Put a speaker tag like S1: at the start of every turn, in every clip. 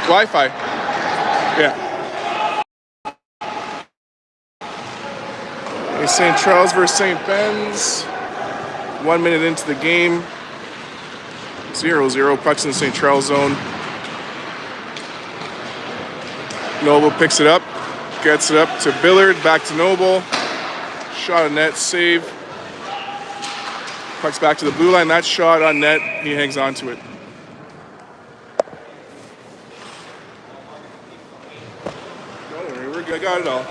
S1: Wi-Fi. Yeah. Okay, St. Charles versus St. Ben's. 1 minute into the game. 0-0. Puck's in the St. Charles zone. Noble picks it up. Gets it up to Billard. Back to Noble. Shot on net. Save. Puck's back to the blue line. That shot on net. He hangs on to it. Don't worry. We're good. I got it all.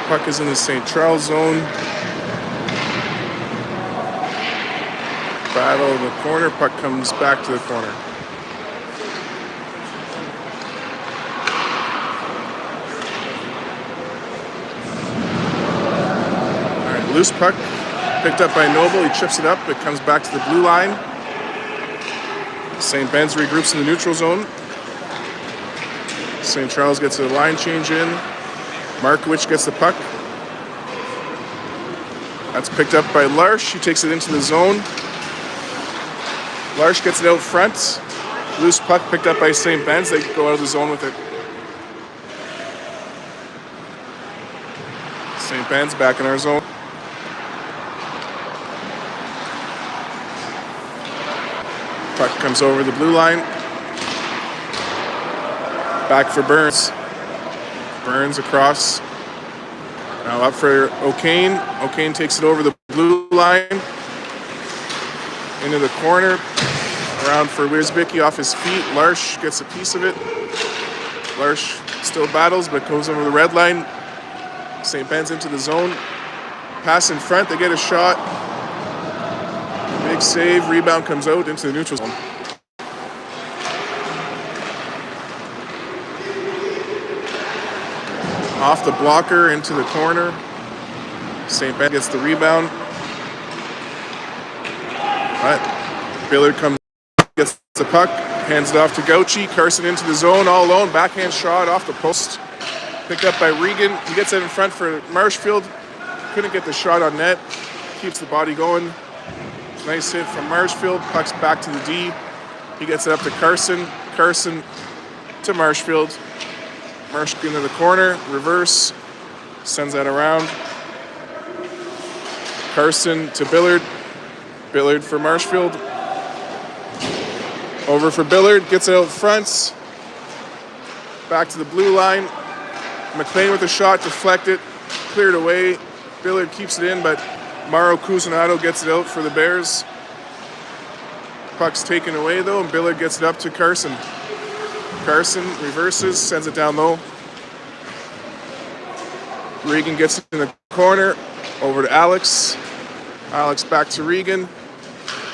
S1: Puck is in the St. Charles zone. Battle in the corner. Puck comes back to the corner. All right, loose puck. Picked up by Noble. He chips it up. It comes back to the blue line. St. Ben's regroups in the neutral zone. St. Charles gets a line change in. Markowicz gets the puck. That's picked up by Larsh. He takes it into the zone. Larsh gets it out front. Loose puck picked up by St. Ben's. They go out of the zone with it. St. Ben's back in our zone. Puck comes over the blue line. Back for Burns. Burns across. Now up for O'Kane. O'Kane takes it over the blue line. Into the corner. Around for Wierzbicki off his feet. Larsh gets a piece of it. Larsh still battles but goes over the red line. St. Ben's into the zone. Pass in front. They get a shot. Big save. Rebound comes out into the neutral zone. Off the blocker into the corner. St. Ben gets the rebound. But Billard comes, gets the puck, hands it off to Gauchi. Carson into the zone, all alone. Backhand shot off the post. Picked up by Regan. He gets it in front for Marshfield. Couldn't get the shot on net. Keeps the body going. Nice hit from Marshfield. Puck's back to the D. He gets it up to Carson. Carson to Marshfield. Marsh into the corner, reverse, sends that around. Carson to Billard. Billard for Marshfield. Over for Billard, gets it out front. Back to the blue line. McLean with a shot, deflected, cleared away. Billard keeps it in, but Mauro Cusinato gets it out for the Bears. Puck's taken away though, and Billard gets it up to Carson. Carson reverses, sends it down low. Regan gets it in the corner, over to Alex. Alex back to Regan.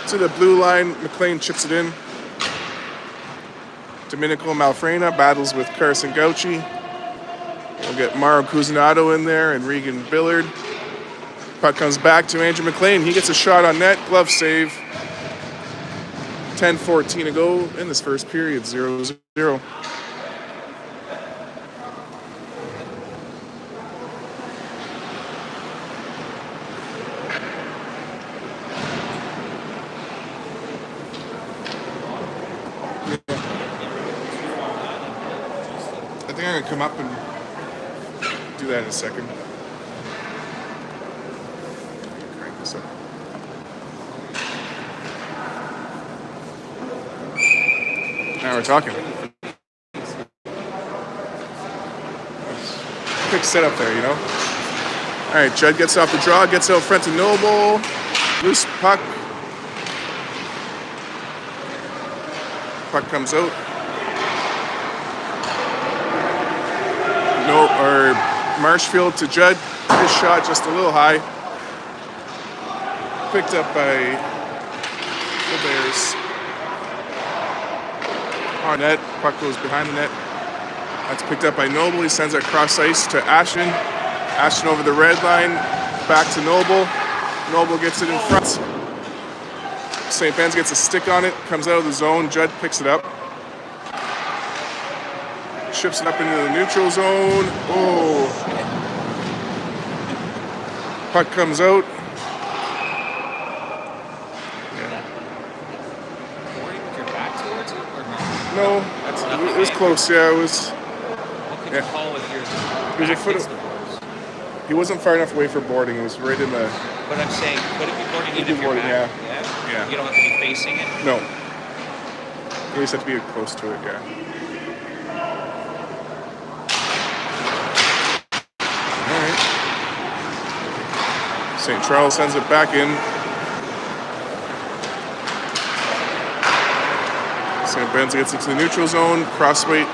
S1: To the blue line, McLean chips it in. Domenico Malfrena battles with Carson Gauchi. We'll get Mauro Cusinato in there and Regan Billard. Puck comes back to Andrew McLean. He gets a shot on net, glove save. 10:14 to go in this first period, 0-0. I think I'm gonna come up and do that in a second. Crank this up. Now we're talking. Quick setup there, you know. All right, Judd gets off the draw, gets out front to Noble. Loose puck. Puck comes out. Marshfield to Judd. His shot just a little high. Picked up by the Bears. On net. Puck goes behind the net. That's picked up by Noble. He sends it cross ice to Ashton. Ashton over the red line. Back to Noble. Noble gets it in front. St. Ben's gets a stick on it. Comes out of the zone. Judd picks it up. Ships it up into the neutral zone. Oh. Puck comes out. No, it was close. Yeah, it was.
S2: What could you call if you're
S1: It was a foot. He wasn't far enough away for boarding. It was right in the.
S2: But I'm saying, could it be boarding
S1: Could
S2: even
S1: be
S2: if you're
S1: boarding,
S2: back?
S1: yeah. Yeah.
S2: You don't have to be facing it?
S1: No. You just have to be close to it, yeah. All right. St. Charles sends it back in. St. Ben's gets it to the neutral zone. Crossweight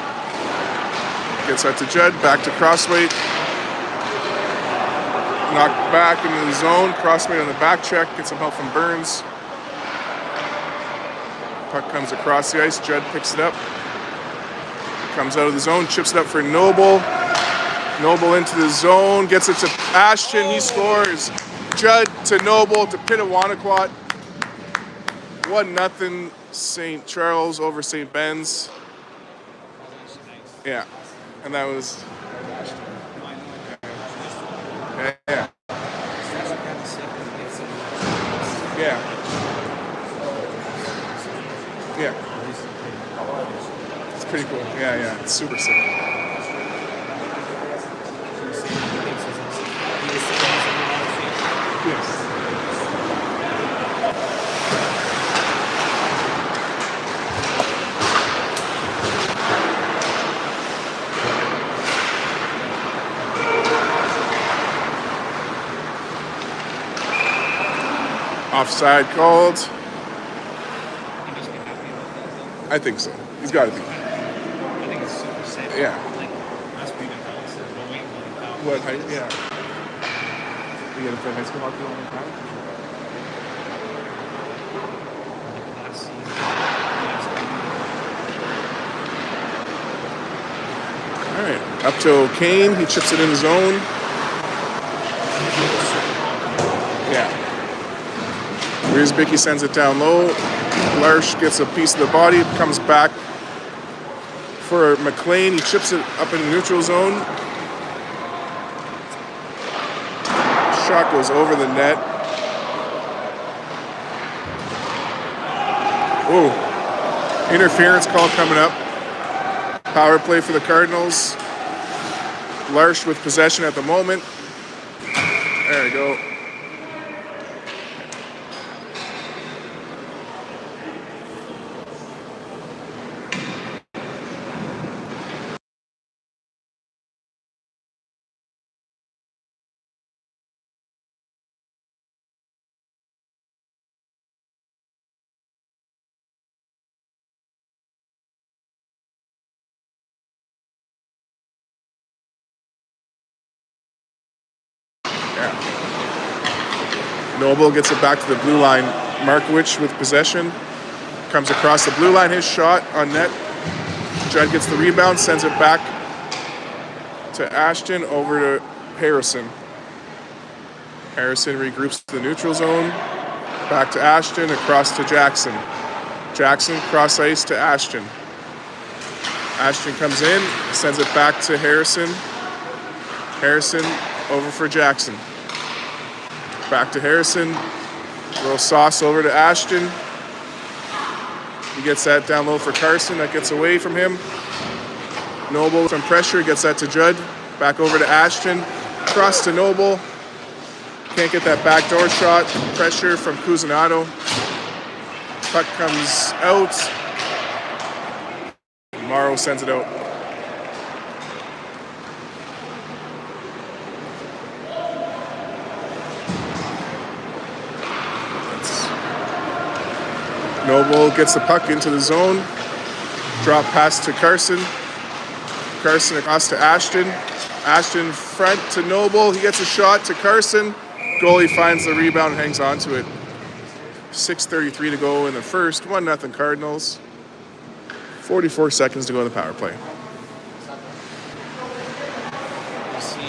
S1: gets that to Judd. Back to Crossweight. Knocked back into the zone. Crossweight on the back check. Gets some help from Burns. Puck comes across the ice. Judd picks it up. Comes out of the zone. Chips it up for Noble. Noble into the zone. Gets it to Ashton. He scores. Judd to Noble to Pittawanaquat. 1-0 St. Charles over St. Ben's. Yeah. And that was... Yeah. Yeah. Yeah. It's pretty cool. Yeah. It's super sick. Yes. Offside called. I think so. He's got to be.
S2: I think it's super safe.
S1: Yeah.
S2: Like, last week in Dallas, the weight went
S1: What height? Yeah. You got to play high school hockey all the time?
S2: last season.
S1: All right. Up to O'Kane. He chips it in his own. Yeah. Riersbicky sends it down low. Larsh gets a piece of the body, comes back for McLean. He chips it up in the neutral zone. Shot goes over the net. Oh, interference call coming up. Power play for the Cardinals. Larsh with possession at the moment. There we go. Noble gets it back to the blue line. Markowicz with possession. Comes across the blue line. His shot on net. Judd gets the rebound. Sends it back to Ashton. Over to Harrison. Harrison regroups to the neutral zone. Back to Ashton. Across to Jackson. Jackson cross ice to Ashton. Ashton comes in. Sends it back to Harrison. Harrison over for Jackson. Back to Harrison. Little sauce over to Ashton. He gets that down low for Carson. That gets away from him. Noble from pressure. Gets that to Judd. Back over to Ashton. Cross to Noble. Can't get that backdoor shot. Pressure from Cousinado. Puck comes out. Morrow sends it out. Noble gets the puck into the zone. Drop pass to Carson. Carson across to Ashton. Ashton front to Noble. He gets a shot to Carson. Goalie finds the rebound and hangs on to it. 6:33 to go in the first. 1-0 Cardinals. 44 seconds to go in the power play.
S2: Is he a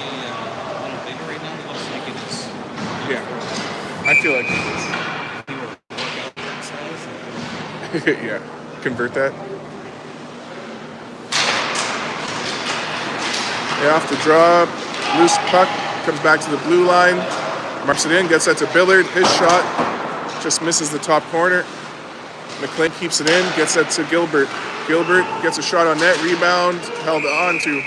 S2: little big right now? It looks like it is.
S1: Yeah, I feel like it
S2: If he were to work out that size,
S1: is. Yeah, convert that. Yeah, off the draw. Loose puck. Comes back to the blue line. Marks it in. Gets that to Billard. His shot just misses the top corner. McLean keeps it in. Gets that to Gilbert. Gilbert gets a shot on net. Rebound. Held on to.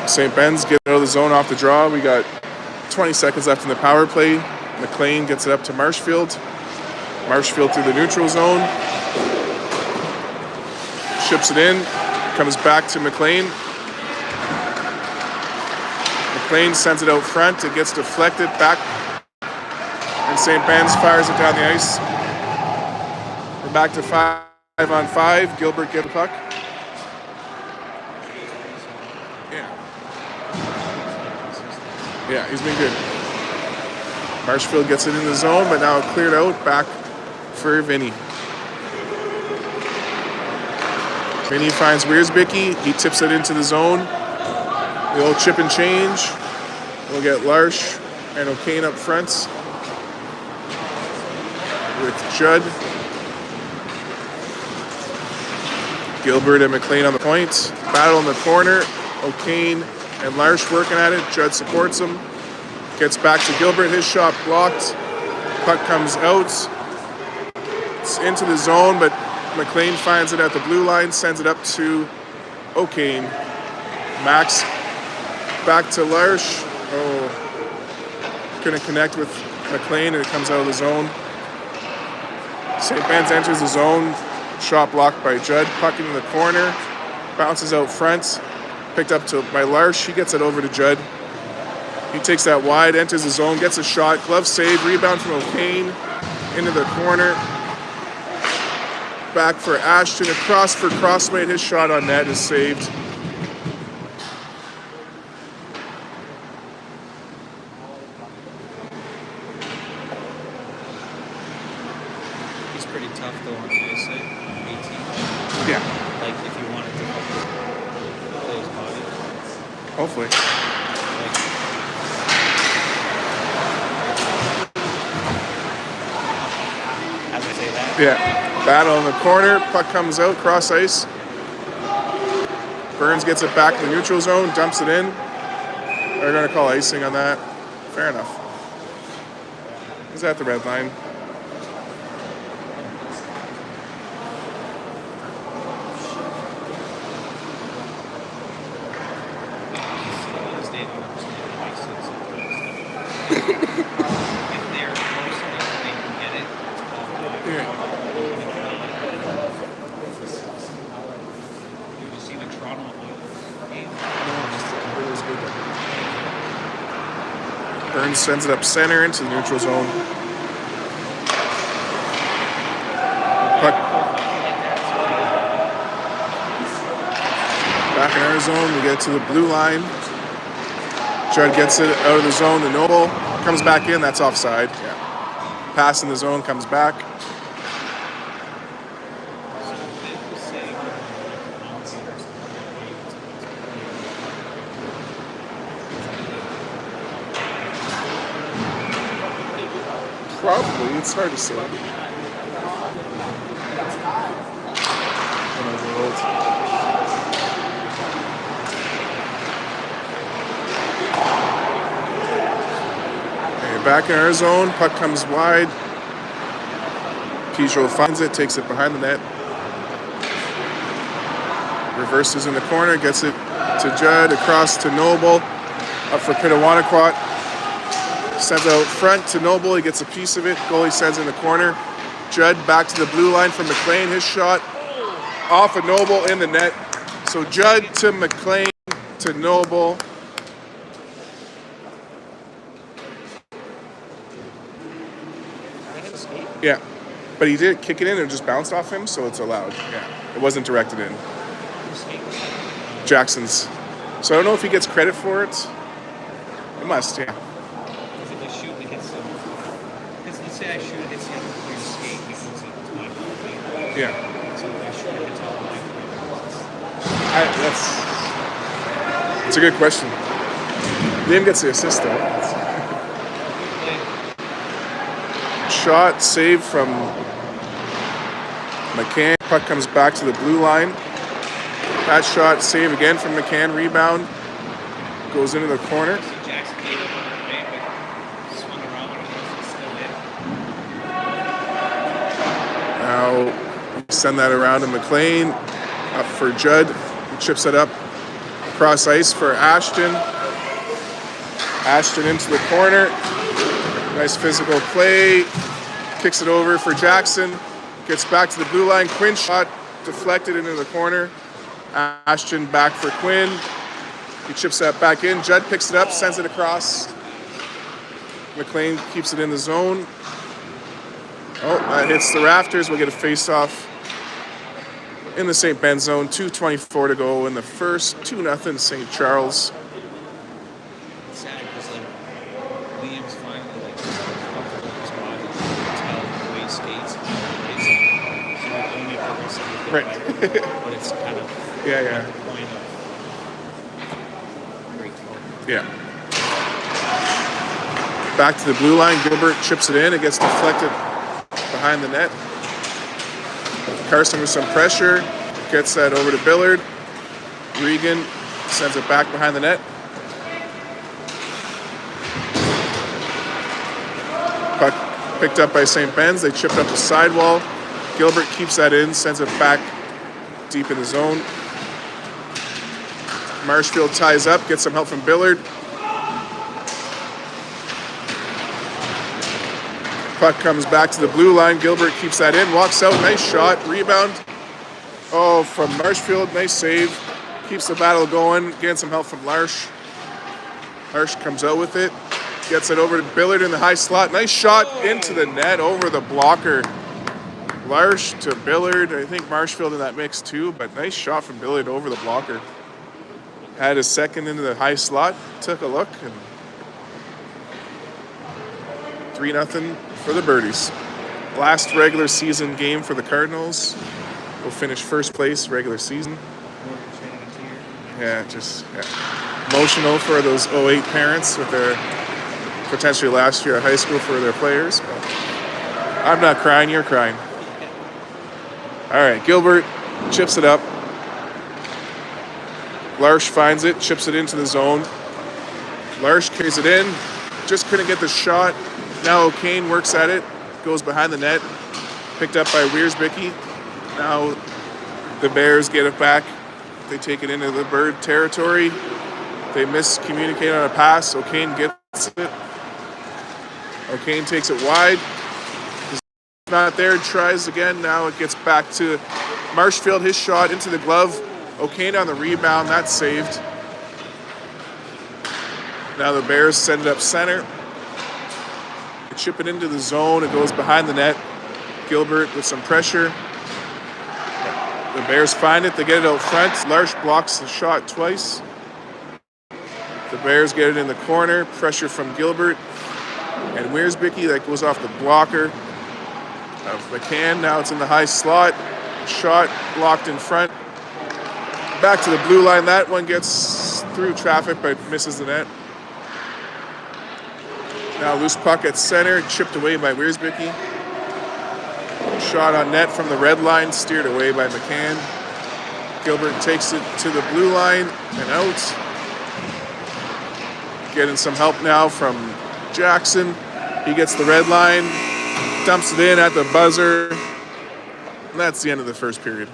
S1: St. Ben's get out of the zone off the draw. We got 20 seconds left in the power play. McLean gets it up to Marshfield. Marshfield through the neutral zone. Ships it in. Comes back to McLean. McLean sends it out front. It gets deflected back. And St. Ben's fires it down the ice. We're back to 5-on-5. Gilbert get the puck. Yeah, he's been good. Marshfield gets it in the zone, but now cleared out back for Vinny. Vinny finds Wiersbicky. He tips it into the zone. The old chip and change. We'll get Larsh and O'Kane up front with Judd. Gilbert and McLean on the point. Battle in the corner. O'Kane and Larsh working at it. Judd supports him. Gets back to Gilbert. His shot blocked. Puck comes out. It's into the zone, but McLean finds it at the blue line. Sends it up to O'Kane. Max back to Larsh. Oh, couldn't connect with McLean, and it comes out of the zone. St. Ben's enters the zone. Shot blocked by Judd. Puck into the corner. Bounces out front. Picked up by Larsh. He gets it over to Judd. He takes that wide, enters the zone, gets a shot. Glove save, rebound from O'Kane. Into the corner. Back for Ashton. Across for Crossway. His shot on net is saved.
S2: he's pretty tough though on the ice, 18.
S1: Yeah,
S2: Like if you wanted to play his body.
S1: hopefully.
S2: Like, as I say that.
S1: Yeah. Battle in the corner. Puck comes out. Cross ice. Burns gets it back in the neutral zone. Dumps it in. They're going to call icing on that. Fair enough. He's at the red line. Burns sends it up center into the neutral zone. Puck back in our zone. We get to the blue line. Judd gets it out of the zone. The Noble comes back in. That's offside. Yeah. Pass in the zone, comes back. Probably. It's hard to say. In our world. back in our zone. Puck comes wide. Peugeot finds it, takes it behind the net. Reverses in the corner, gets it to Judd, across to Noble. Up for Pitawanakwat. Sends out front to Noble, he gets a piece of it. Goalie sends in the corner. Judd back to the blue line from McLean. His shot off of Noble in the net. So Judd to McLean to Noble. Yeah, but he did kick it in and just bounced off him, so it's allowed. Yeah, it wasn't directed in. Jackson's. So I don't know if he gets credit for it. It must, yeah.
S2: Because if I shoot and it hits him, because let's say I shoot and it hits the other player's skate, he goes into my goal.
S1: Yeah.
S2: So if I shoot and it hits all my
S1: That's a good question. Liam gets the assist though. Shot saved from McCann. Puck comes back to the blue line. That shot save again from McCann. Rebound goes into the corner.
S2: Jackson gave up on the play, but swung around when it was still in.
S1: Now send that around to McLean. Up for Judd. He chips it up across ice for Ashton. Ashton into the corner. Nice physical play. Kicks it over for Jackson. Gets back to the blue line. Quinn shot deflected into the corner. Ashton back for Quinn. He chips that back in. Judd picks it up, sends it across. McLean keeps it in the zone. Oh, that hits the rafters. We'll get a face-off in the St. Ben zone. 2:24 to go in the first. 2-0 St. Charles.
S2: It's sad because like Liam's finally like comfortable in his body. You can tell the way he skates and how he plays. So like only progressing with it,
S1: Right.
S2: but it's kind of
S1: Yeah.
S2: at the point of great throw.
S1: Yeah. Back to the blue line. Gilbert chips it in. It gets deflected behind the net. Carson with some pressure. Gets that over to Billard. Regan sends it back behind the net. Puck picked up by St. Ben's. They chipped up the sidewall. Gilbert keeps that in. Sends it back deep in the zone. Marshfield ties up. Gets some help from Billard. Puck comes back to the blue line. Gilbert keeps that in. Walks out. Nice shot. Rebound. Oh, from Marshfield. Nice save. Keeps the battle going. Getting some help from Larsh. Larsh comes out with it. Gets it over to Billard in the high slot. Nice shot into the net over the blocker. Larsh to Billard. I think Marshfield in that mix too, but nice shot from Billard over the blocker. Had a second into the high slot. Took a look and 3-0 for the Birdies. Last regular season game for the Cardinals. We'll finish first place regular season. Yeah, emotional for those 08 parents with their potentially last year of high school for their players. But I'm not crying, you're crying. All right, Gilbert chips it up. Larsh finds it, chips it into the zone. Larsh carries it in, just couldn't get the shot. Now O'Kane works at it, goes behind the net, picked up by Wiersbicky. Now the Bears get it back. They take it into the Bird territory. They miscommunicate on a pass. O'Kane gets it. O'Kane takes it wide. He's not there, tries again. Now it gets back to Marshfield. His shot into the glove. O'Kane on the rebound. That's saved. Now the Bears send it up center. They chip it into the zone. It goes behind the net. Gilbert with some pressure. The Bears find it. They get it out front. Larsh blocks the shot twice. The Bears get it in the corner. Pressure from Gilbert. And Wiersbicky, that goes off the blocker of McCann. Now it's in the high slot. Shot blocked in front. Back to the blue line. That one gets through traffic but misses the net. Now loose puck at center. Chipped away by Wiersbicky. Shot on net from the red line. Steered away by McCann. Gilbert takes it to the blue line and out. Getting some help now from Jackson. He gets the red line, dumps it in at the buzzer. And that's the end of the first period.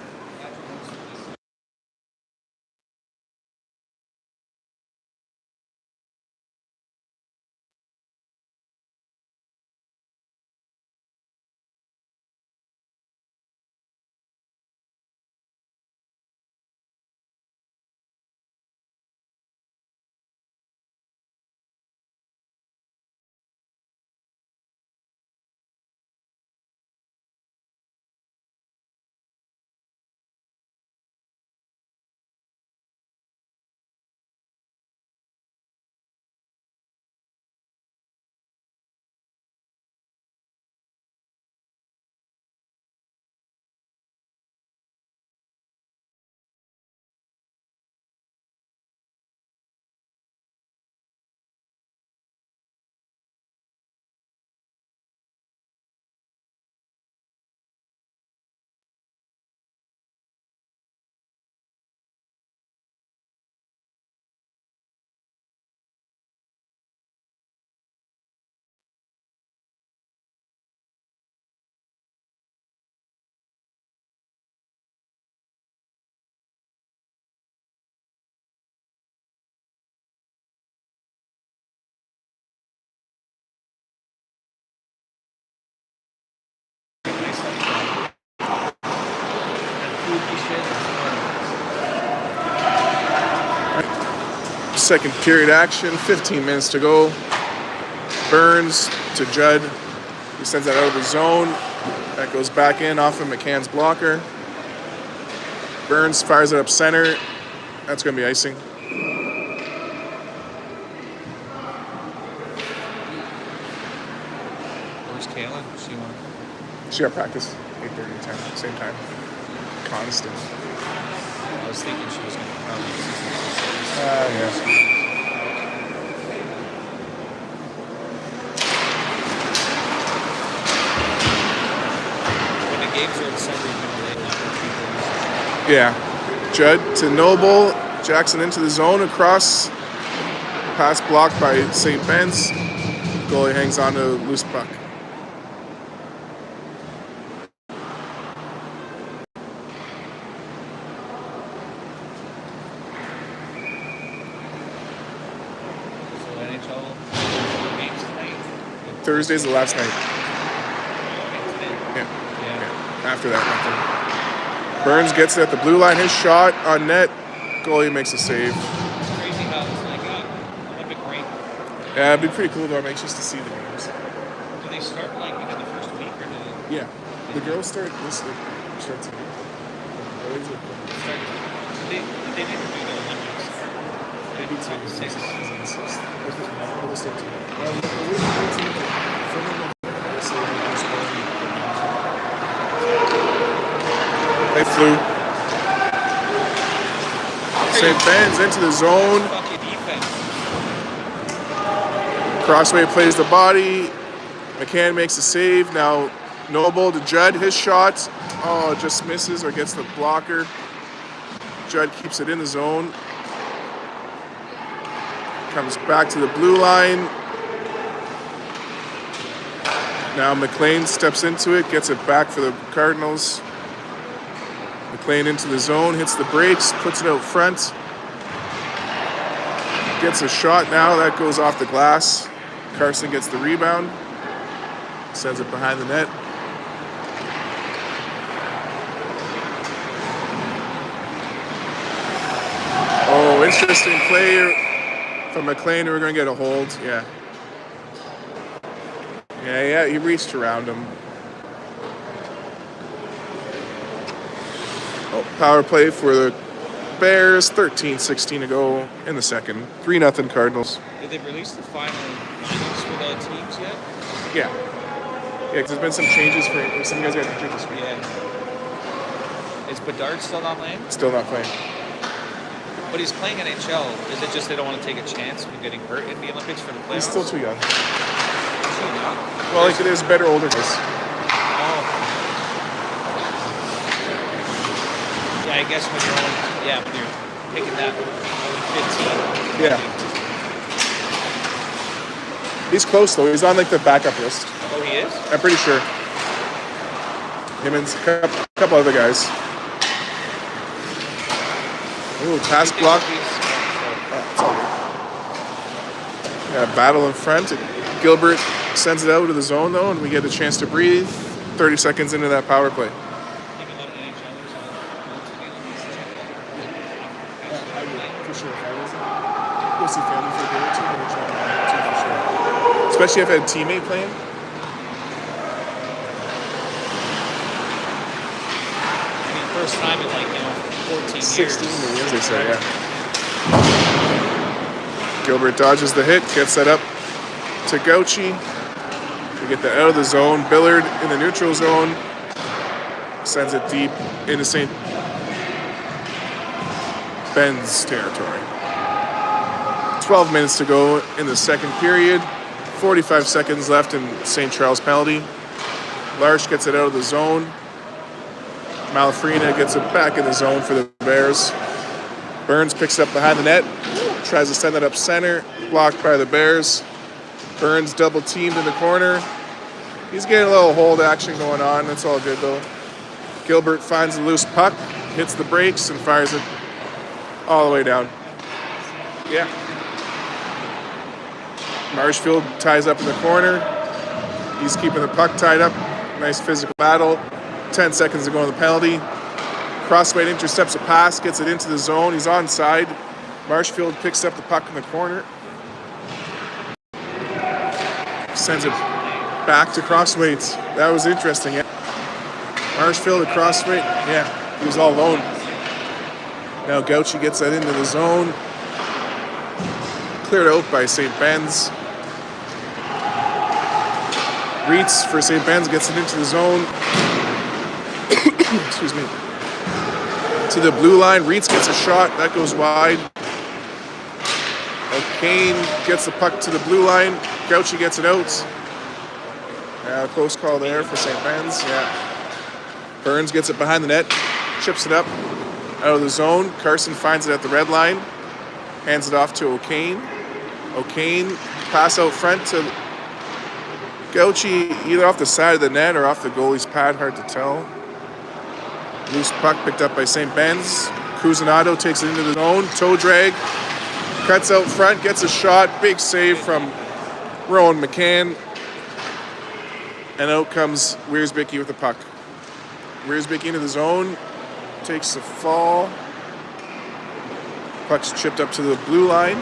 S1: Second period action, 15 minutes to go. Burns to Judd. He sends that out of the zone. That goes back in off of McCann's blocker. Burns fires it up center. That's going to be icing.
S2: Where's Kayla?
S1: She got practice 8:30 to 10, same time. Constant.
S2: I was thinking she was going to come.
S1: Yeah.
S2: When the games are in December, you know, they have people.
S1: Yeah. Judd to Noble. Jackson into the zone across. Pass blocked by St. Ben's. Goalie hangs on to a loose puck. Thursday's the last night. Yeah. After that, nothing. Burns gets it at the blue line. His shot on net. Goalie makes a save.
S2: It's crazy how it's like Olympic break.
S1: Yeah, it'd be pretty cool though. I'm anxious to see the games.
S2: Do they start like within the first week or do they?
S1: Yeah. The girls start this week. Starts in
S2: They didn't do the Olympics. They did the sixth.
S1: They flew. St. Ben's into the zone. Crossway plays the body. McCann makes a save. Now Noble to Judd. His shot. Oh, just misses or gets the blocker. Judd keeps it in the zone. Comes back to the blue line. Now McLean steps into it, gets it back for the Cardinals. McLean into the zone, hits the brakes, puts it out front. Gets a shot now, that goes off the glass. Carson gets the rebound. Sends it behind the net. Oh, interesting play from McLean. We're going to get a hold. Yeah. Yeah, he reached around him. Oh, power play for the Bears. 13-16 to go in the second. 3-0 Cardinals.
S2: Did they release the final lineups for the teams yet?
S1: Yeah. Yeah, because there's been some changes for some guys got injured this week.
S2: Yeah. Is Bedard still not playing?
S1: Still not playing.
S2: But he's playing NHL. Is it just they don't want to take a chance of getting hurt in the Olympics for the playoffs?
S1: He's still too young.
S2: Too young?
S1: Well, like there's better older guys.
S2: Oh. Yeah, I guess when you're only, when you're picking that only 15.
S1: Yeah. He's close though. He's on like the backup list.
S2: Oh, he is?
S1: I'm pretty sure. Him and a couple other guys. Ooh, pass block. Oh, it's all good. Got a battle in front. Gilbert sends it out to the zone though, and we get a chance to breathe. 30 seconds into that power play. For sure. If I was go see family for a day or two, I would try to for sure. Especially if I had a teammate playing.
S2: First time in 14
S1: 16
S2: years.
S1: years, they say, yeah. Gilbert dodges the hit, gets that up to Gauchi. We get that out of the zone. Billard in the neutral zone. Sends it deep into St. Ben's territory. 12 minutes to go in the second period. 45 seconds left in St. Charles penalty. Larsh gets it out of the zone. Malafrina gets it back in the zone for the Bears. Burns picks it up behind the net. Tries to send it up center. Blocked by the Bears. Burns double teamed in the corner. He's getting a little hold action going on. That's all good though. Gilbert finds a loose puck. Hits the brakes and fires it all the way down. Yeah. Marshfield ties up in the corner. He's keeping the puck tied up. Nice physical battle. 10 seconds to go on the penalty. Crossway intercepts a pass, gets it into the zone. He's onside. Marshfield picks up the puck in the corner. Sends it back to Crosswaits. That was interesting. Yeah. Marshfield at Crossway. Yeah, he was all alone. Now Gauchi gets that into the zone. Cleared out by St. Ben's. Reitz for St. Ben's gets it into the zone. Excuse me. To the blue line. Reitz gets a shot. That goes wide. O'Kane gets the puck to the blue line. Gauchi gets it out. Close call there for St. Ben's. Yeah. Burns gets it behind the net. Chips it up out of the zone. Carson finds it at the red line. Hands it off to O'Kane. O'Kane pass out front to Gauchi, either off the side of the net or off the goalie's pad. Hard to tell. Loose puck picked up by St. Ben's. Cusinado takes it into the zone. Toe drag. Cuts out front. Gets a shot. Big save from Rowan McCann. And out comes Wiersbicki with the puck. Wiersbicki into the zone. Takes the fall. Puck's chipped up to the blue line.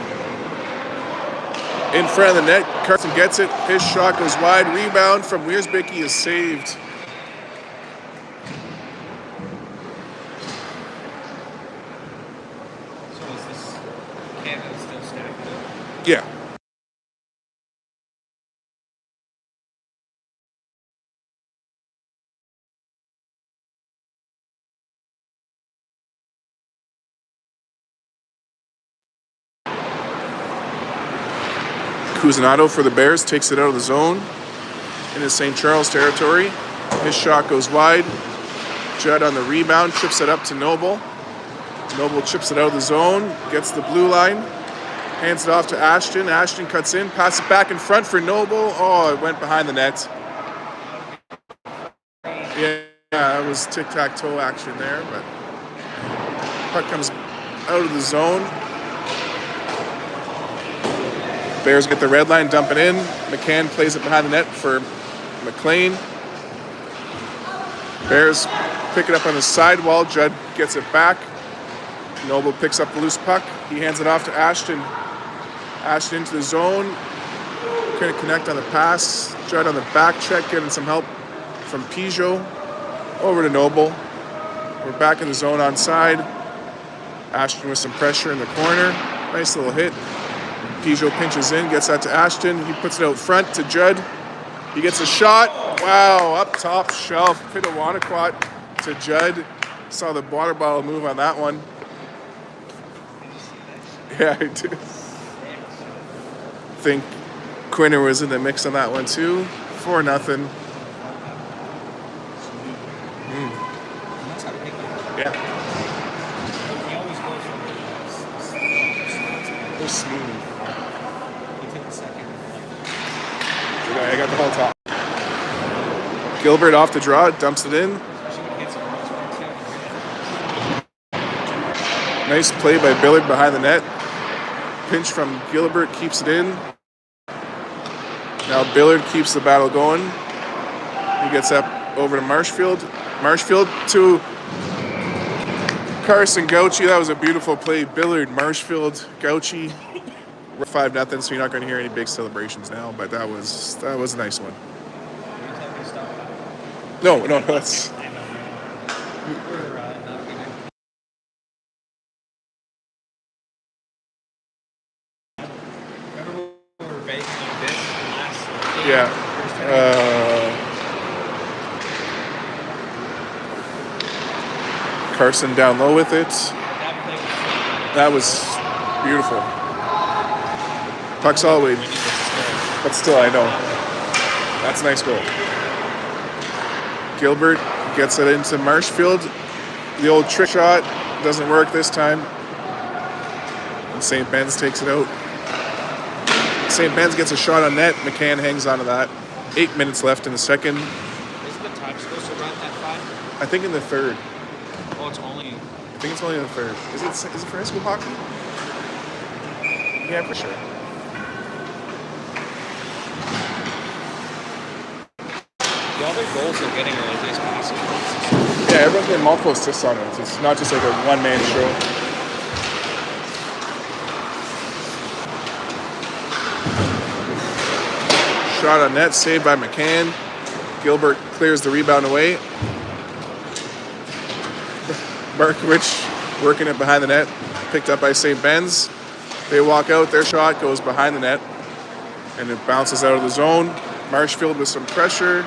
S1: In front of the net. Carson gets it. His shot goes wide. Rebound from Wiersbicki is saved. Yeah. Cusinado for the Bears takes it out of the zone into St. Charles territory. His shot goes wide. Judd on the rebound, chips it up to Noble. Noble chips it out of the zone, gets the blue line, hands it off to Ashton. Ashton cuts in, passes it back in front for Noble. Oh, it went behind the net. Yeah, it was tic-tac-toe action there, but puck comes out of the zone. Bears get the red line, dump it in. McCann plays it behind the net for McLean. Bears pick it up on the sidewall. Judd gets it back. Noble picks up the loose puck. He hands it off to Ashton. Ashton into the zone. Couldn't connect on the pass. Judd on the back check, getting some help from Peugeot. Over to Noble. We're back in the zone on side. Ashton with some pressure in the corner. Nice little hit. Peugeot pinches in, gets that to Ashton. He puts it out front to Judd. He gets a shot. Wow, up top shelf. Pitawanaquat to Judd. Saw the water bottle move on that one. Yeah, I do. Think Quinner was in the mix on that one too. 4-0. Yeah.
S2: He always goes for
S1: They're smooth.
S2: He took the second.
S1: I got the whole top. Gilbert off the draw, dumps it in. Nice play by Billard behind the net. Pinch from Gilbert, keeps it in. Now Billard keeps the battle going. He gets up over to Marshfield. Marshfield to Carson Gauchi. That was a beautiful play. Billard, Marshfield, Gauchi. We're 5-0, so you're not going to hear any big celebrations now, but that was a nice one. No, that's... Yeah. Carson down low with it. That was beautiful. Puck's all the way. But still, I know. That's a nice goal. Gilbert gets it into Marshfield. The old trick shot doesn't work this time. And St. Ben's takes it out. St. Ben's gets a shot on net. McCann hangs onto that. 8 minutes left in the second.
S2: Isn't the time supposed to run at 5?
S1: I think in the third.
S2: Oh, it's only...
S1: I think it's only in the third. Is it for high school hockey? Yeah, for sure.
S2: The other goals they're getting are like these passes.
S1: Yeah, everyone's getting multiple assists on it. It's not just like a one-man show. Shot on net, saved by McCann. Gilbert clears the rebound away. Markovich working it behind the net, picked up by St. Ben's. They walk out, their shot goes behind the net, and it bounces out of the zone. Marshfield with some pressure.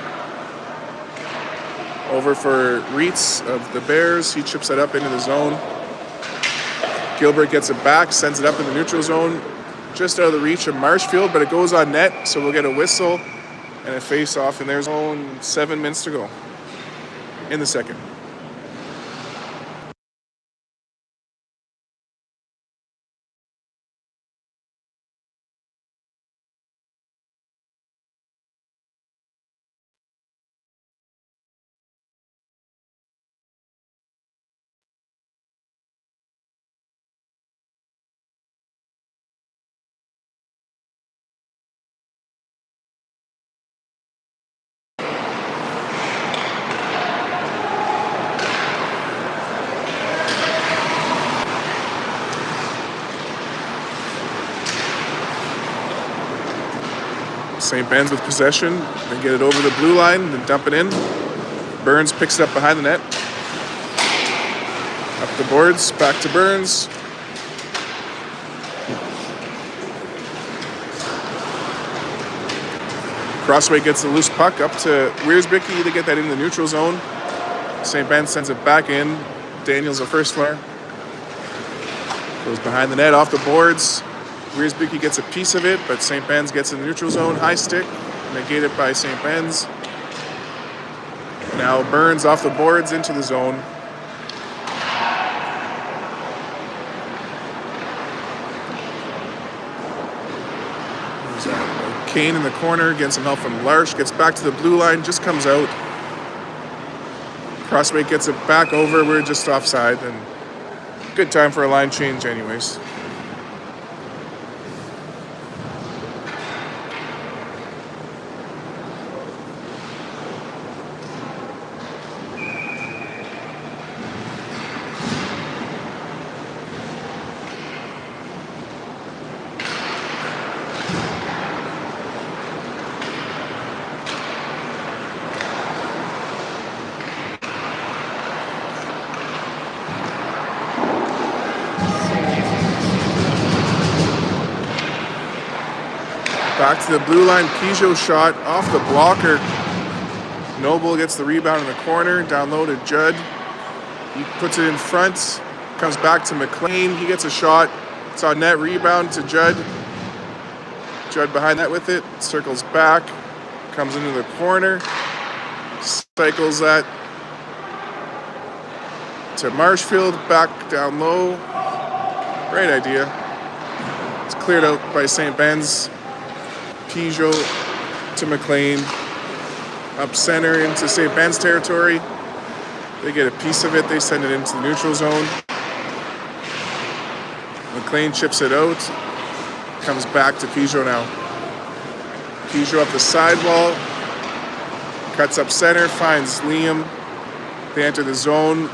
S1: Over for Reitz of the Bears. He chips it up into the zone. Gilbert gets it back, sends it up in the neutral zone. Just out of the reach of Marshfield, but it goes on net, so we'll get a whistle and a face-off in their zone. 7 minutes to go in the second. St. Ben's with possession. They get it over the blue line, then dump it in. Burns picks it up behind the net. Up the boards, back to Burns. Crossway gets the loose puck up to Wiersbicki to get that in the neutral zone. St. Ben's sends it back in. Daniels a first flare. Goes behind the net, off the boards. Wiersbicki gets a piece of it, but St. Ben's gets in the neutral zone. High stick, negated by St. Ben's. Now Burns off the boards into the zone. Kane in the corner, getting some help from Larsh, gets back to the blue line, just comes out. Crossway gets it back over, we're just offside, and good time for a line change anyways. Back to the blue line, Peugeot shot off the blocker. Noble gets the rebound in the corner, down low to Judd. He puts it in front, comes back to McLean. He gets a shot. It's on net, rebound to Judd. Judd behind that with it, circles back, comes into the corner, cycles that to Marshfield, back down low. Great idea. It's cleared out by St. Ben's. Peugeot to McLean. Up center into St. Ben's territory. They get a piece of it. They send it into the neutral zone. McLean chips it out. Comes back to Peugeot now. Peugeot up the sidewall. Cuts up center. Finds Liam. They enter the zone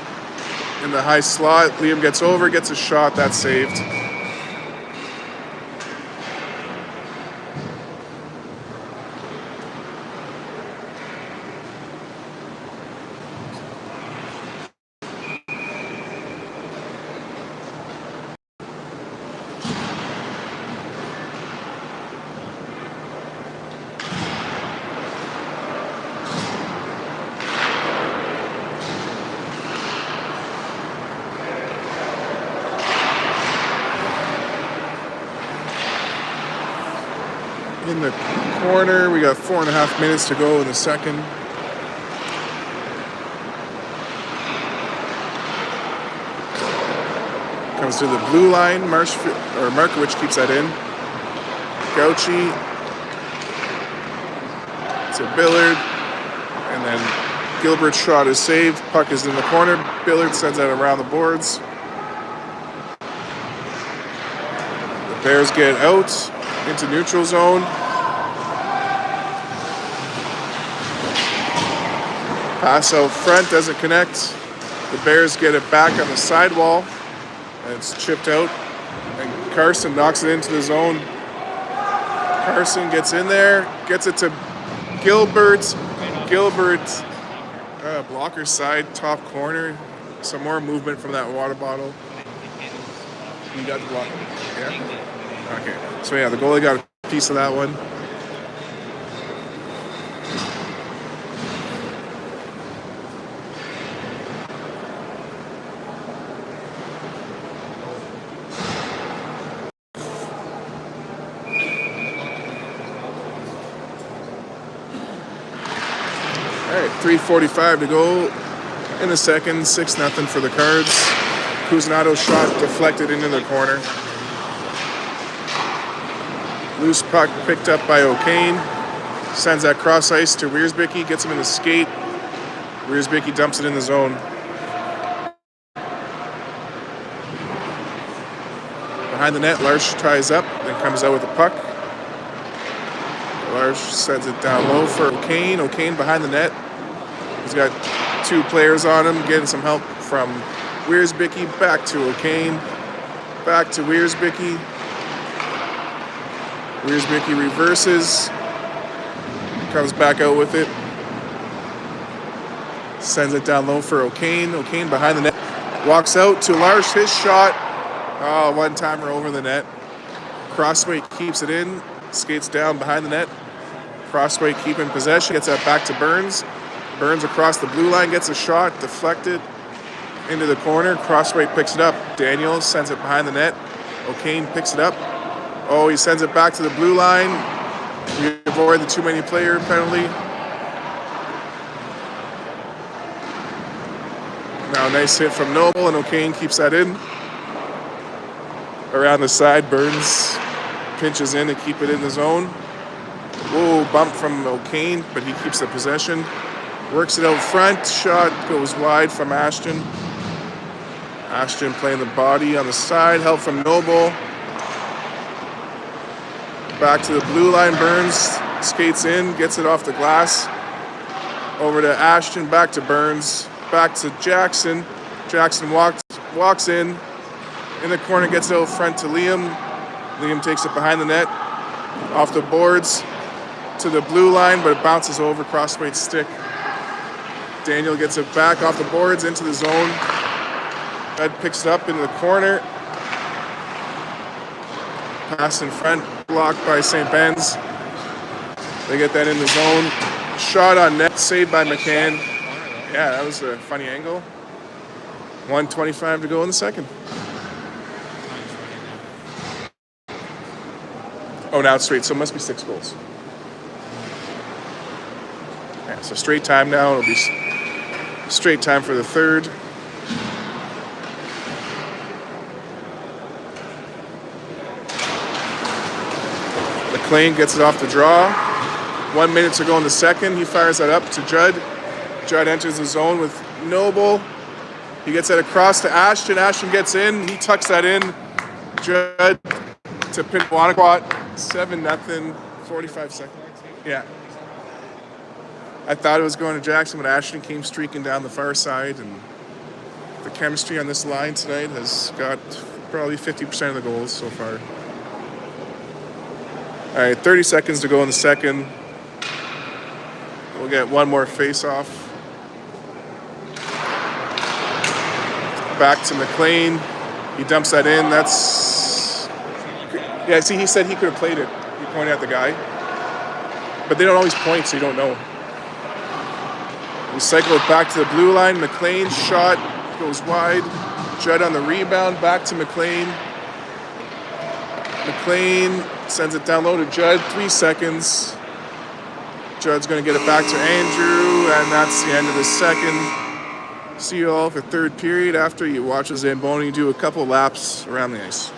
S1: in the high slot. Liam gets over. Gets a shot. That's saved. In the corner, we got 4.5 minutes to go in the second. Comes to the blue line. Markowicz keeps that in. Gauchi to Billard, and then Gilbert's shot is saved. Puck is in the corner. Billard sends that around the boards. The Bears get out into neutral zone. Pass out front, doesn't connect. The Bears get it back on the sidewall, and it's chipped out. And Carson knocks it into the zone. Carson gets in there, gets it to Gilbert. Gilbert, blocker side, top corner. Some more movement from that water bottle. You got the block? Yeah? Okay. So yeah, the goalie got a piece of that one. All right, 3:45 to go in the second. 6-0 for the Cards. Cusinato's shot deflected into the corner. Loose puck picked up by O'Kane. Sends that cross ice to Wiersbicky. Gets him in the skate. Wiersbicky dumps it in the zone. Behind the net, Larsh ties up, then comes out with the puck. Larsh sends it down low for O'Kane. O'Kane behind the net. He's got two players on him, getting some help from Wiersbicky. Back to O'Kane. Back to Wiersbicky. Wiersbicky reverses. Comes back out with it. Sends it down low for O'Kane. O'Kane behind the net. Walks out to Larsh. His shot. Oh, one-timer over the net. Crossway keeps it in. Skates down behind the net. Crossway keeping possession. Gets that back to Burns. Burns across the blue line. Gets a shot. Deflected into the corner. Crossway picks it up. Daniels sends it behind the net. O'Kane picks it up. Oh, he sends it back to the blue line. We avoid the too many player penalty. Now nice hit from Noble, and O'Kane keeps that in. Around the side, Burns pinches in to keep it in the zone. Whoa, bump from O'Kane, but he keeps the possession. Works it out front. Shot goes wide from Ashton. Ashton playing the body on the side. Help from Noble. Back to the blue line. Burns skates in, gets it off the glass. Over to Ashton, back to Burns. Back to Jackson. Jackson walks in the corner, gets it out front to Liam. Liam takes it behind the net. Off the boards to the blue line, but it bounces over Crossway's stick. Daniel gets it back off the boards into the zone. Ed picks it up into the corner. Pass in front, blocked by St. Ben's. They get that in the zone. Shot on net, saved by McCann. Yeah, that was a funny angle. 1:25 to go in the second. Oh, now it's straight, so it must be 6 goals. Yeah, so straight time now. It'll be straight time for the third. McLean gets it off the draw. 1 minute to go in the second. He fires that up to Judd. Judd enters the zone with Noble. He gets that across to Ashton. Ashton gets in. He tucks that in. Judd to pin Wanaquat. 7-0. 45 seconds. Yeah. I thought it was going to Jackson, but Ashton came streaking down the far side, and the chemistry on this line tonight has got probably 50% of the goals so far. All right, 30 seconds to go in the second. We'll get one more face-off. Back to McLean. He dumps that in. That's... Yeah, see, he said he could have played it. He pointed at the guy. But they don't always point, so you don't know. We cycle it back to the blue line. McLean shot goes wide. Judd on the rebound. Back to McLean. McLean sends it down low to Judd. 3 seconds. Judd's going to get it back to Andrew, and that's the end of the second. See you all for third period after you watch Zamboni do a couple laps around the ice.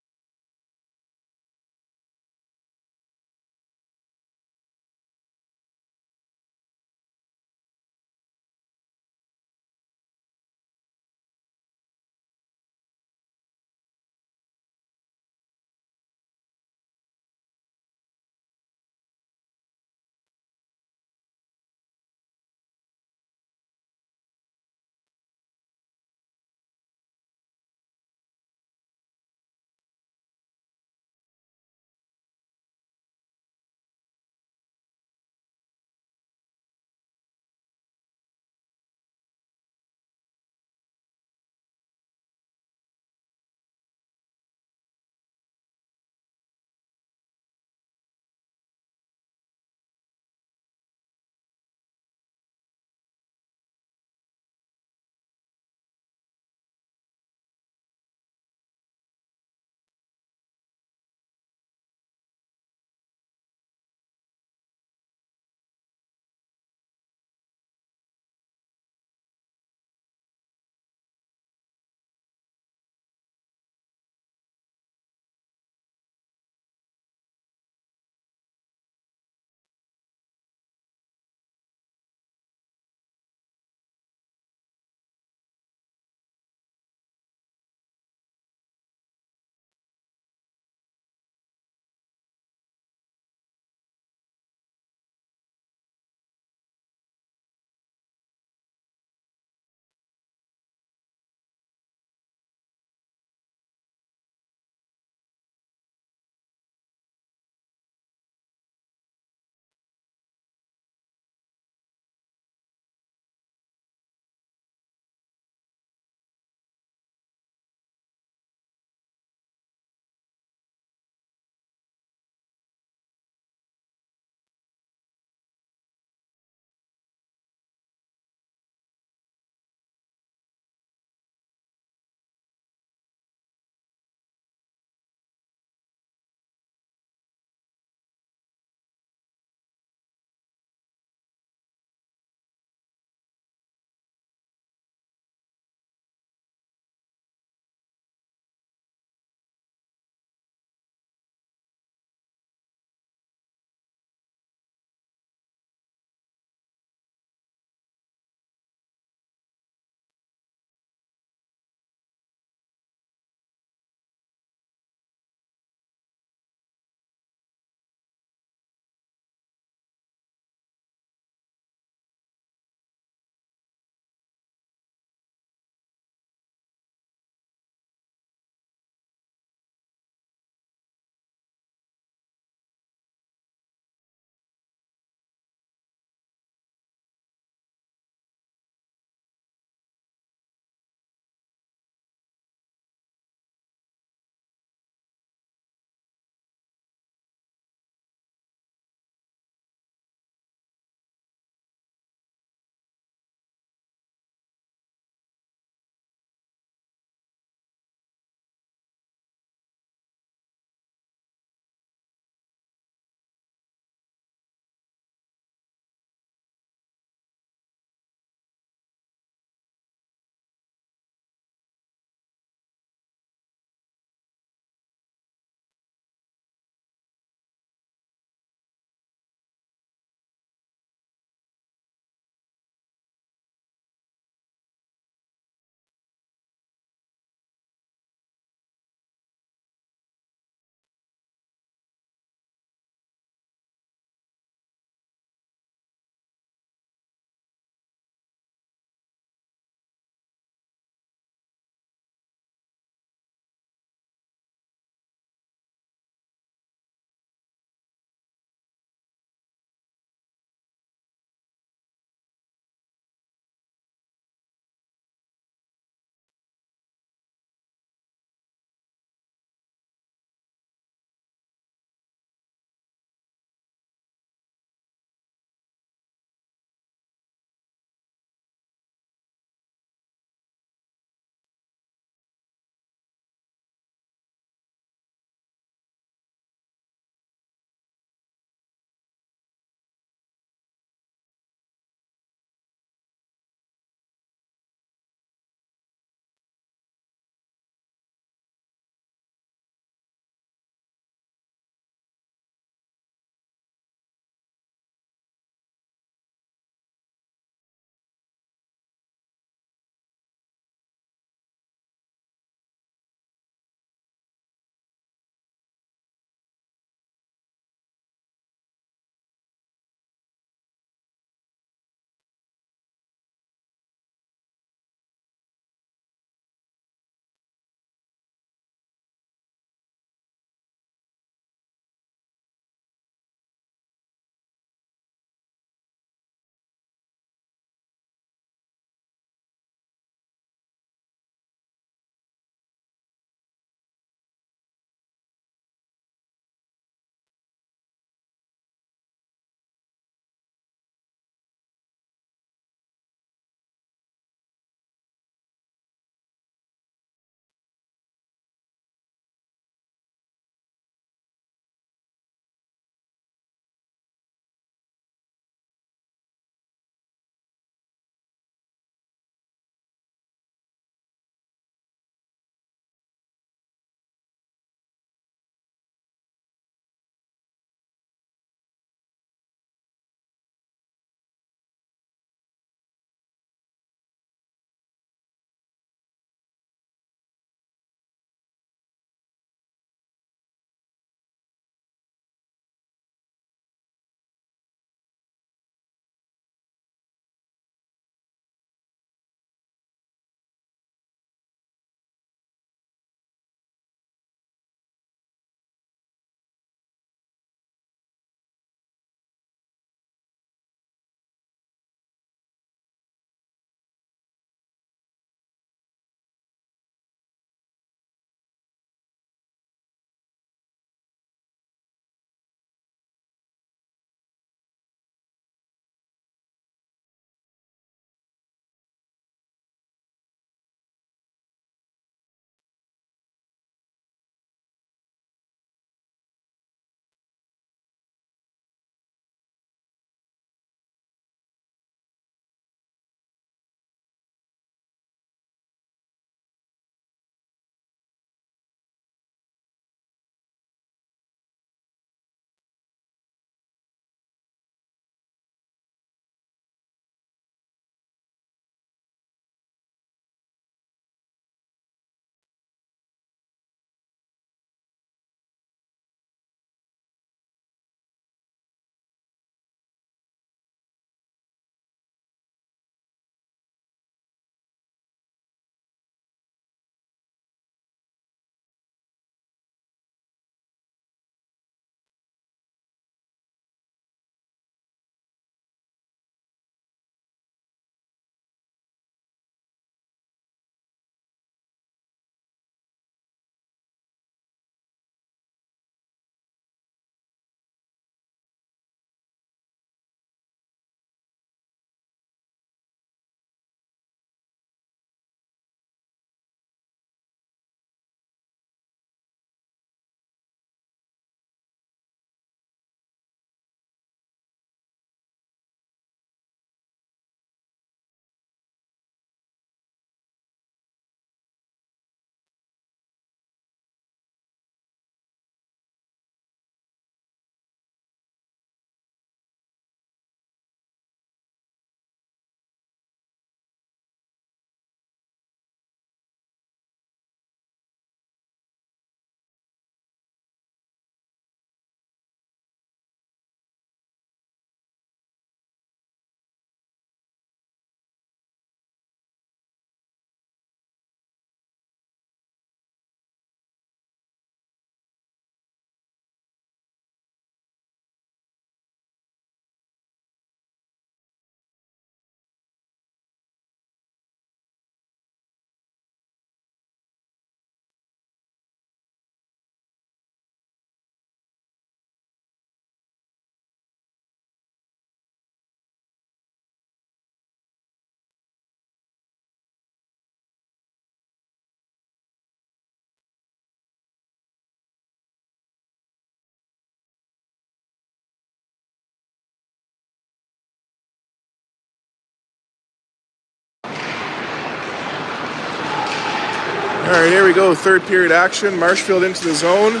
S1: right, here we go. Third period action. Marshfield into the zone.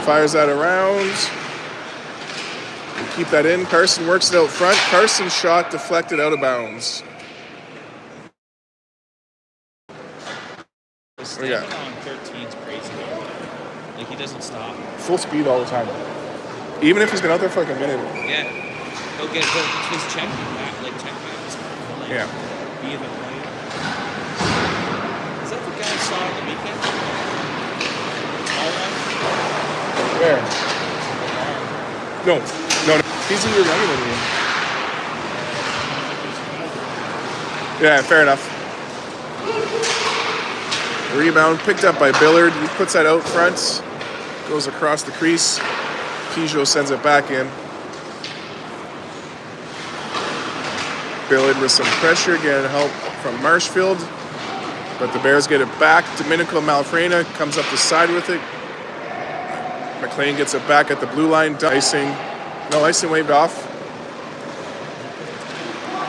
S1: Fires that around. Keep that in. Carson works it out front. Carson's shot deflected out of bounds.
S2: The stamina on 13 is crazy. Like, he doesn't stop.
S1: Full speed all the time. Even if he's been out there for like a minute.
S2: Yeah. He'll get his check back, like check back. Like,
S1: Yeah.
S2: Be in the play. Is that the guy I saw on the weekend? Tall one?
S1: Where? No. He's a year younger than me. Yeah, fair enough. Rebound picked up by Billard. He puts that out front. Goes across the crease. Peugeot sends it back in. Billard with some pressure, getting help from Marshfield. But the Bears get it back. Domenico Malfrena comes up the side with it. McLean gets it back at the blue line. Icing. No, icing waved off.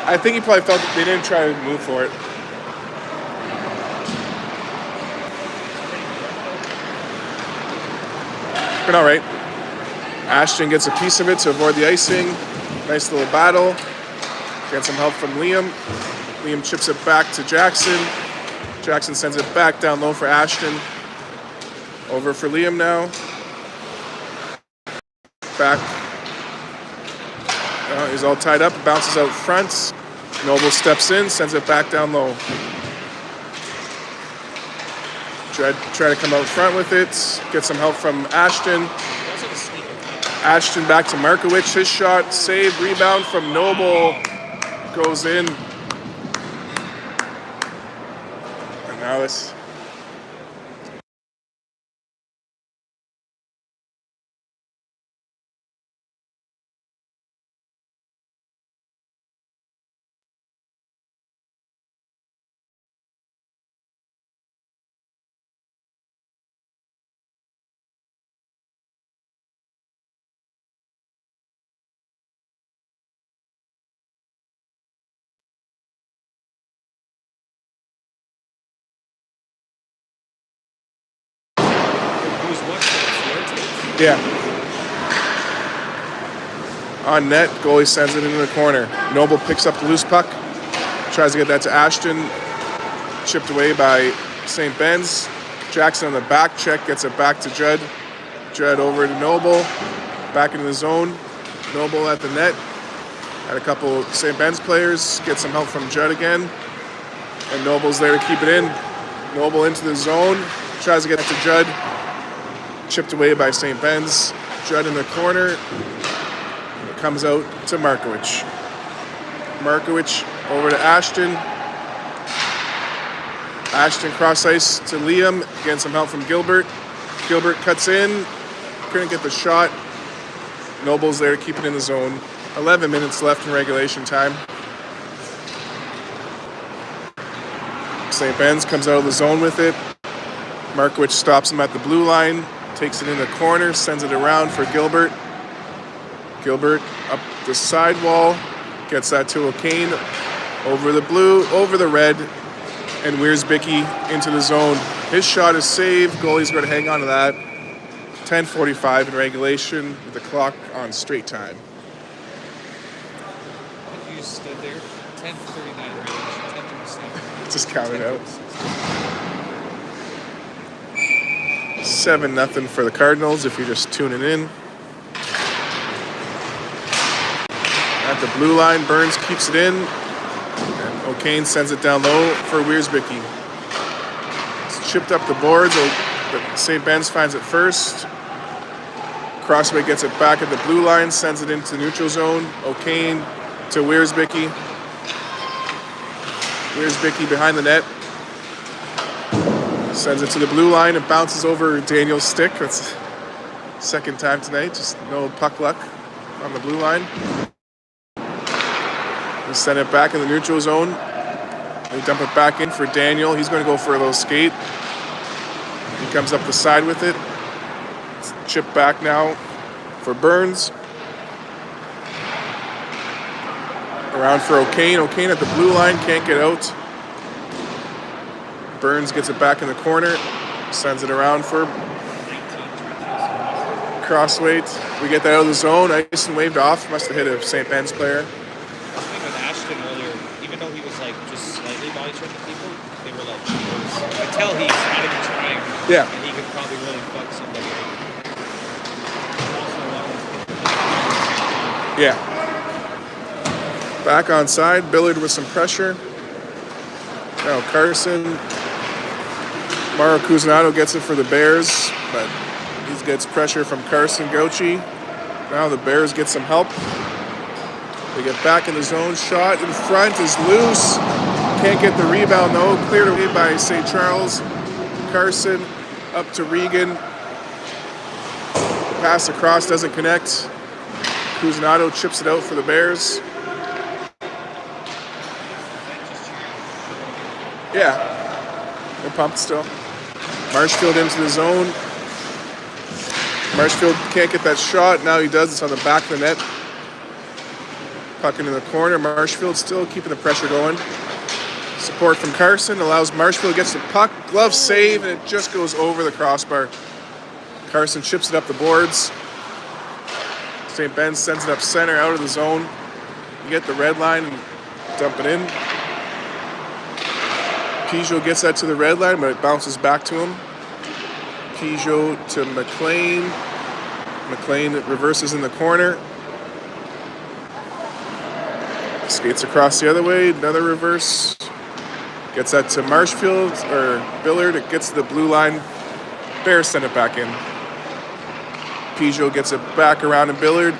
S1: I think he probably felt that they didn't try to move for it. But all right. Ashton gets a piece of it to avoid the icing. Nice little battle. Gets some help from Liam. Liam chips it back to Jackson. Jackson sends it back down low for Ashton. Over for Liam now. Back. He's all tied up. Bounces out front. Noble steps in, sends it back down low. Try to come out front with it. Get some help from Ashton. Ashton back to Markowicz. His shot, save, rebound from Noble. Goes in. And now this. Yeah. On net, goalie sends it into the corner. Noble picks up the loose puck. Tries to get that to Ashton. Chipped away by St. Ben's. Jackson on the back check, gets it back to Judd. Judd over to Noble. Back into the zone. Noble at the net. Had a couple St. Ben's players. Get some help from Judd again. And Noble's there to keep it in. Noble into the zone. Tries to get it to Judd. Chipped away by St. Ben's. Judd in the corner. It comes out to Markowicz. Markowicz over to Ashton. Ashton cross ice to Liam. Getting some help from Gilbert. Gilbert cuts in. Couldn't get the shot. Noble's there to keep it in the zone. 11 minutes left in regulation time. St. Ben's comes out of the zone with it. Markowicz stops him at the blue line. Takes it in the corner, sends it around for Gilbert. Gilbert up the sidewall, gets that to O'Kane, over the blue, over the red, and Wiersbicki into the zone. His shot is saved. Goalie's going to hang on to that. 10:45 in regulation with the clock on straight time.
S2: You stood there. 10:39 regulation. 10:37.
S1: Just count it out. 7-0 for the Cardinals if you're just tuning in. At the blue line, Burns keeps it in. And O'Kane sends it down low for Wiersbicki. It's chipped up the boards, but St. Ben's finds it first. Crossway gets it back at the blue line, sends it into neutral zone. O'Kane to Wiersbicki. Wiersbicki behind the net. Sends it to the blue line and bounces over Daniel's stick. That's second time tonight. Just no puck luck on the blue line. We send it back in the neutral zone. They dump it back in for Daniel. He's going to go for a little skate. He comes up the side with it. It's chipped back now for Burns. Around for O'Kane. O'Kane at the blue line. Can't get out. Burns gets it back in the corner, sends it around for
S2: 19
S1: Crossweight. We get that out of the zone. Ison waved off. Must have hit a St. Ben's player.
S2: I was thinking with Ashton earlier, even though he was like just slightly body checking people, they were like, I could tell he's not even trying.
S1: Yeah.
S2: And he could probably really fuck somebody up.
S1: Yeah. Back on side. Billard with some pressure. Now Carson. Mauro Cusinato gets it for the Bears, but he gets pressure from Carson Gauchi. Now the Bears get some help. They get back in the zone. Shot in front is loose. Can't get the rebound though. Cleared away by St. Charles. Carson up to Regan. Pass across doesn't connect. Cusinato chips it out for the Bears. Yeah, they're pumped still. Marshfield into the zone. Marshfield can't get that shot. Now he does. It's on the back of the net. Puck into the corner. Marshfield still keeping the pressure going. Support from Carson allows Marshfield gets the puck. Glove save, and it just goes over the crossbar. Carson chips it up the boards. St. Ben's sends it up center out of the zone. You get the red line and dump it in. Peugeot gets that to the red line, but it bounces back to him. Peugeot to McLean. McLean reverses in the corner. Skates across the other way, another reverse. Gets that to Marshfield, or Billard. It gets to the blue line. Bears send it back in. Peugeot gets it back around to Billard.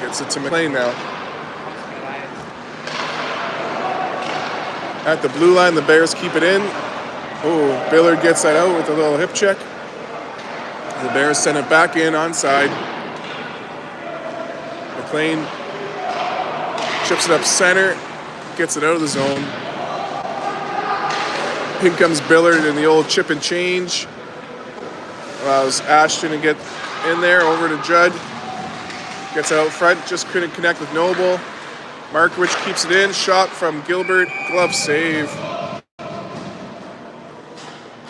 S1: Gets it to McLean now. At the blue line, the Bears keep it in. Oh, Billard gets that out with a little hip check. The Bears send it back in onside. McLean chips it up center, gets it out of the zone. In comes Billard in the old chip and change. Allows Ashton to get in there, over to Judd. Gets out front, just couldn't connect with Noble. Markowicz keeps it in, shot from Gilbert, glove save.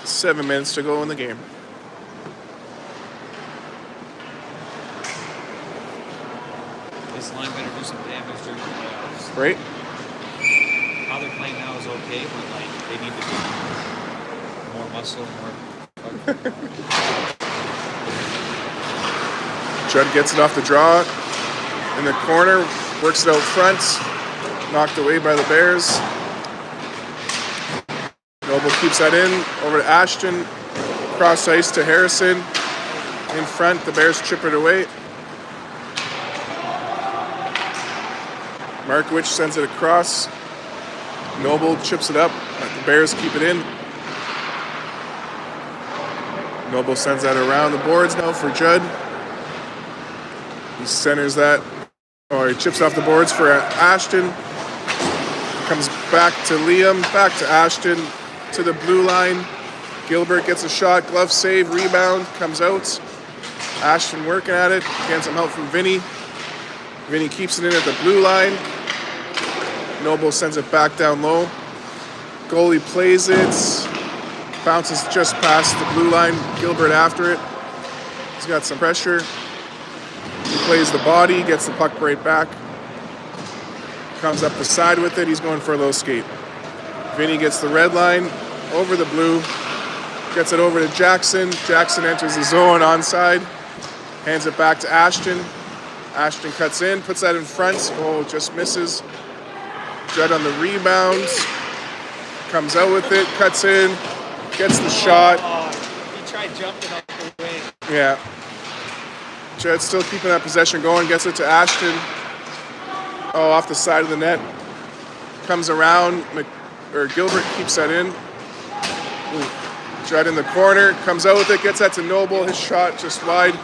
S1: 7 minutes to go in the game.
S2: This line better do some damage during the playoffs.
S1: Right?
S2: How they're playing now is okay, but like they need to do more muscle, more.
S1: Judd gets it off the draw in the corner, works it out front, knocked away by the Bears. Noble keeps that in, over to Ashton, cross ice to Harrison. In front, the Bears chip it away. Markowicz sends it across. Noble chips it up, but the Bears keep it in. Noble sends that around the boards now for Judd. He centers that, or he chips off the boards for Ashton. Comes back to Liam, back to Ashton, to the blue line. Gilbert gets a shot, glove save, rebound, comes out. Ashton working at it, getting some help from Vinny. Vinny keeps it in at the blue line. Noble sends it back down low. Goalie plays it. Bounces just past the blue line. Gilbert after it. He's got some pressure. He plays the body, gets the puck right back. Comes up the side with it. He's going for a low skate. Vinny gets the red line over the blue. Gets it over to Jackson. Jackson enters the zone onside. Hands it back to Ashton. Ashton cuts in, puts that in front. Oh, just misses. Judd on the rebound. Comes out with it, cuts in, gets the shot.
S2: Oh, he tried jumping up the way.
S1: Yeah. Judd still keeping that possession going, gets it to Ashton. Oh, off the side of the net. Comes around, Gilbert keeps that in. Ooh. Judd in the corner, comes out with it, gets that to Noble. His shot just wide.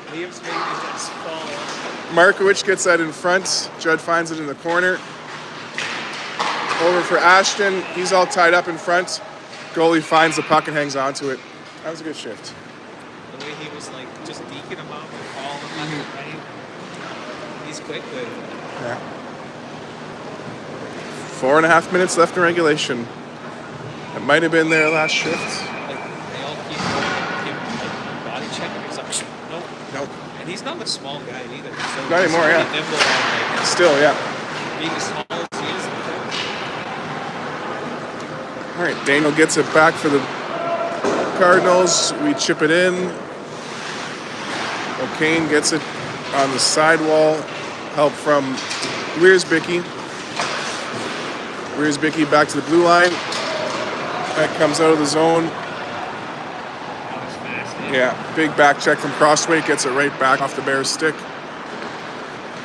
S2: Liam's making his fall.
S1: Markowicz gets that in front. Judd finds it in the corner. Over for Ashton. He's all tied up in front. Goalie finds the puck and hangs on to it. That was a good shift.
S2: The way he was like just deking him out and falling left and right. He's quick with it.
S1: Yeah. 4.5 minutes left in regulation. It might have been their last shift.
S2: Like they all keep giving like body check, and he's like, nope.
S1: Nope.
S2: And he's not a small guy either. So
S1: Not
S2: he's
S1: anymore,
S2: really
S1: yeah.
S2: nimble on, like,
S1: Still, yeah.
S2: being as tall as he is.
S1: All right, Daniel gets it back for the Cardinals. We chip it in. O'Kane gets it on the sidewall. Help from Wiersbicki. Wiersbicki back to the blue line. That comes out of the zone.
S2: That was fast.
S1: Yeah, big back check from Crossway. Gets it right back off the Bears' stick.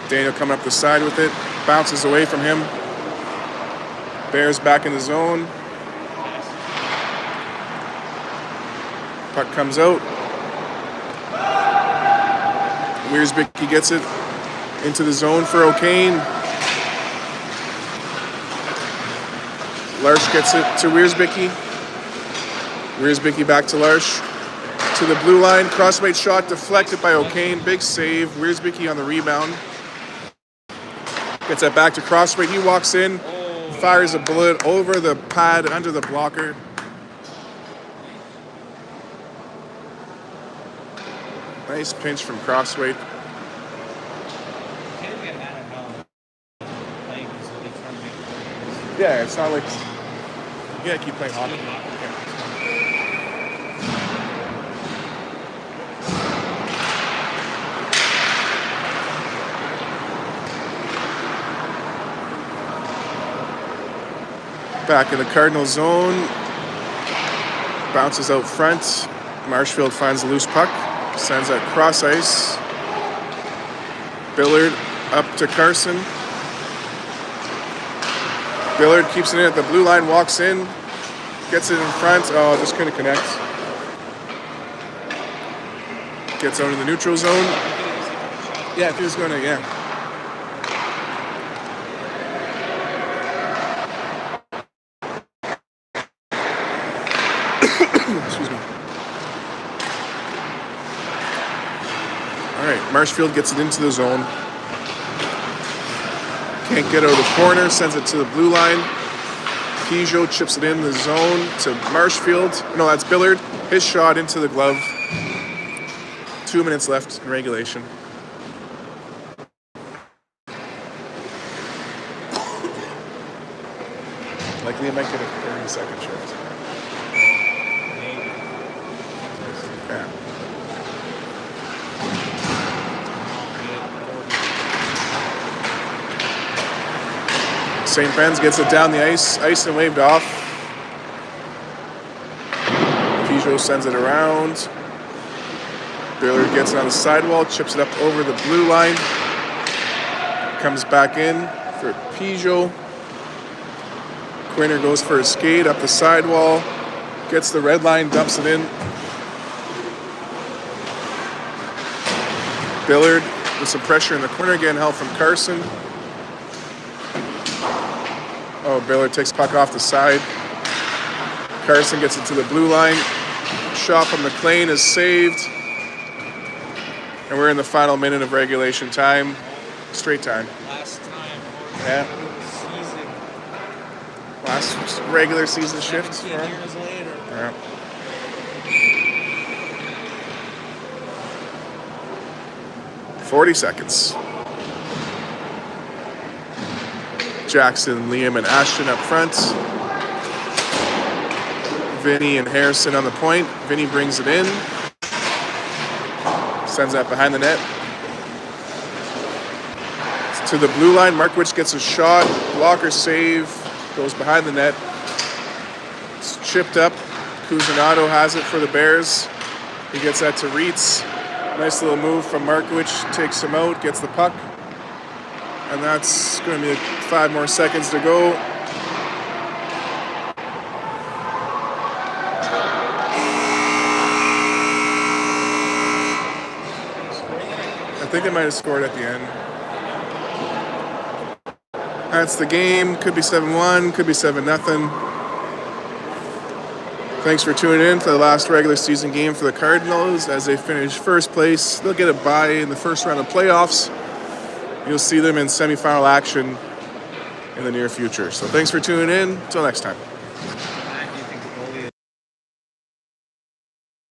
S1: Daniel coming up the side with it. Bounces away from him. Bears back in the zone. Puck comes out. Wiersbicki gets it into the zone for O'Kane. Larsh gets it to Wiersbicki. Wiersbicki back to Larsh. To the blue line. Crossweight shot deflected by O'Kane. Big save. Wiersbicki on the rebound. Gets that back to Crossweight. He walks in. Fires a bullet over the pad under the blocker. Nice pinch from Crossweight.
S2: Can't get mad at how playing is really trying to make it.
S1: Yeah, it's not like you gotta keep playing hockey. Back in the Cardinal zone. Bounces out front. Marshfield finds a loose puck. Sends that cross ice. Billard up to Carson. Billard keeps it in at the blue line, walks in, gets it in front. Oh, just couldn't connect. Gets out in the neutral zone. Yeah, if he was going to, yeah. Excuse me. All right, Marshfield gets it into the zone. Can't get out of the corner, sends it to the blue line. Peugeot chips it in the zone to Marshfield. No, that's Billard. His shot into the glove. 2 minutes left in regulation. Likely they might get a 30-second shift. Yeah. St. Ben's gets it down the ice and waved off. Peugeot sends it around. Billard gets it on the sidewall, chips it up over the blue line. Comes back in for Peugeot. Quinner goes for a skate up the sidewall. Gets the red line, dumps it in. Billard with some pressure in the corner, getting help from Carson. Oh, Billard takes puck off the side. Carson gets it to the blue line. Shot from McLean is saved. And we're in the final minute of regulation time. Straight time.
S2: Last time.
S1: Yeah.
S2: Season.
S1: Last regular season shift.
S2: 17 years later.
S1: Yeah. .40 seconds. Jackson, Liam, and Ashton up front. Vinny and Harrison on the point. Vinny brings it in. Sends that behind the net. It's to the blue line. Markowitz gets a shot. Blocker save. Goes behind the net. It's chipped up. Cusinado has it for the Bears. He gets that to Reitz. Nice little move from Markowitz. Takes him out. Gets the puck. And that's going to be 5 more seconds to go. I think they might have scored at the end. That's the game. Could be 7-1, could be 7-0. Thanks for tuning in to the last regular season game for the Cardinals as they finish first place. They'll get a bye in the first round of playoffs. You'll see them in semifinal action in the near future. So thanks for tuning in. Until next time.